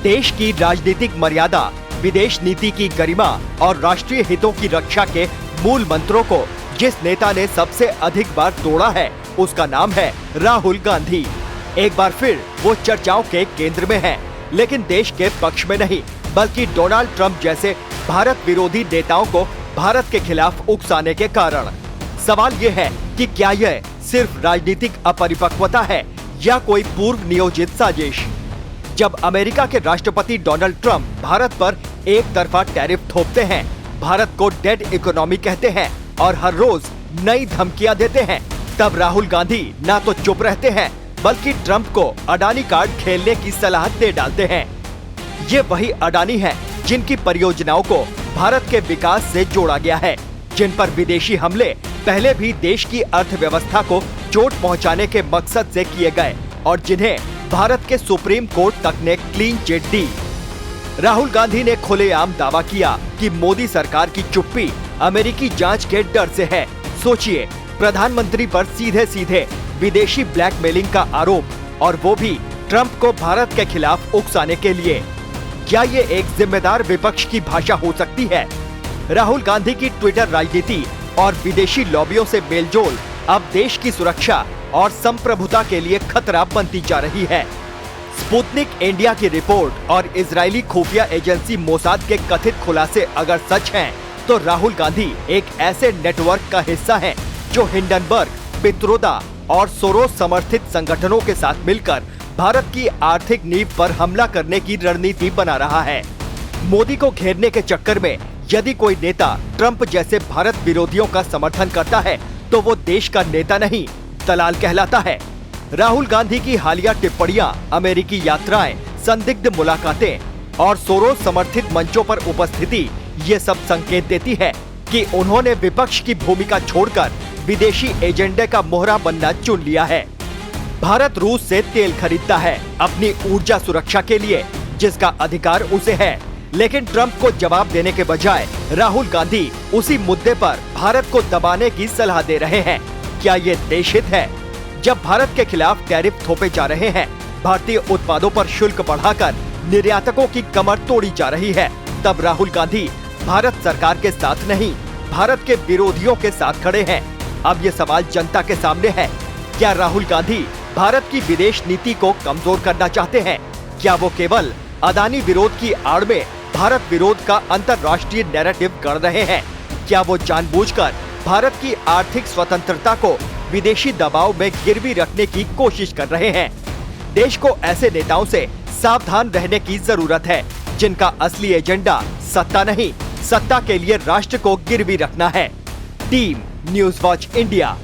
देश की राजनीतिक मर्यादा, विदेश नीति की गरिमा और राष्ट्रीय हितों की रक्षा के मूल मंत्रों को जिस नेता ने सबसे अधिक बार तोड़ा है, उसका नाम है राहुल गांधी। एक बार फिर वो चर्चाओं के केंद्र में हैं, लेकिन देश के पक्ष में नहीं, बल्कि डोनाल्ड ट्रंप जैसे भारत विरोधी नेताओं को भारत के खिलाफ उकसाने के कारण। सवाल ये है कि क्या यह सिर्फ राजनीतिक अपरिपक्वता है या कोई पूर्व नियोजित साजिश। जब अमेरिका के राष्ट्रपति डोनाल्ड ट्रंप भारत पर एक तरफा टैरिफ थोपते हैं, भारत को डेड इकोनॉमी कहते हैं और हर रोज नई धमकियां देते हैं, तब राहुल गांधी ना तो चुप रहते हैं, बल्कि ट्रंप को अडानी कार्ड खेलने की सलाह दे डालते हैं। ये वही अडानी हैं जिनकी परियोजनाओं को भारत के विकास से जोड़ा गया है, जिन पर विदेशी हमले पहले भी देश की अर्थव्यवस्था को चोट पहुंचाने के मकसद से किए गए और जिन्हें भारत के सुप्रीम कोर्ट तक ने क्लीन चिट दी। राहुल गांधी ने खुलेआम दावा किया कि मोदी सरकार की चुप्पी अमेरिकी जांच के डर से है। सोचिए, प्रधानमंत्री पर सीधे सीधे विदेशी ब्लैकमेलिंग का आरोप, और वो भी ट्रंप को भारत के खिलाफ उकसाने के लिए। क्या ये एक जिम्मेदार विपक्ष की भाषा हो सकती है? राहुल गांधी की ट्विटर राजनीति और विदेशी लॉबियों से मेलजोल अब देश की सुरक्षा और संप्रभुता के लिए खतरा बनती जा रही है। स्पुतनिक इंडिया की रिपोर्ट और इजरायली खुफिया एजेंसी मोसाद के कथित खुलासे अगर सच हैं, तो राहुल गांधी एक ऐसे नेटवर्क का हिस्सा हैं जो हिंडनबर्ग, पित्रोदा और सोरोस समर्थित संगठनों के साथ मिलकर भारत की आर्थिक नींव पर हमला करने की रणनीति बना रहा है। मोदी को घेरने के चक्कर में यदि कोई नेता ट्रंप जैसे भारत विरोधियों का समर्थन करता है, तो वो देश का नेता नहीं, दलाल कहलाता है। राहुल गांधी की हालिया टिप्पणियां, अमेरिकी यात्राएं, संदिग्ध मुलाकातें और सोरोस समर्थित मंचों पर उपस्थिति, ये सब संकेत देती है कि उन्होंने विपक्ष की भूमिका छोड़कर विदेशी एजेंडे का मोहरा बनना चुन लिया है। भारत रूस से तेल खरीदता है अपनी ऊर्जा सुरक्षा के लिए, जिसका अधिकार उसे है, लेकिन ट्रंप को जवाब देने के बजाय राहुल गांधी उसी मुद्दे पर भारत को दबाने की सलाह दे रहे हैं। क्या ये देशहित है? जब भारत के खिलाफ टैरिफ थोपे जा रहे हैं, भारतीय उत्पादों पर शुल्क बढ़ाकर निर्यातकों की कमर तोड़ी जा रही है, तब राहुल गांधी भारत सरकार के साथ नहीं, भारत के विरोधियों के साथ खड़े हैं। अब ये सवाल जनता के सामने है, क्या राहुल गांधी भारत की विदेश नीति को कमजोर करना चाहते हैं? क्या वो केवल अदानी विरोध की आड़ में भारत विरोध का अंतर्राष्ट्रीय नैरेटिव गढ़ रहे हैं? क्या वो जानबूझकर भारत की आर्थिक स्वतंत्रता को विदेशी दबाव में गिरवी रखने की कोशिश कर रहे हैं? देश को ऐसे नेताओं से सावधान रहने की जरूरत है, जिनका असली एजेंडा सत्ता नहीं, सत्ता के लिए राष्ट्र को गिरवी रखना है। Team news watch India.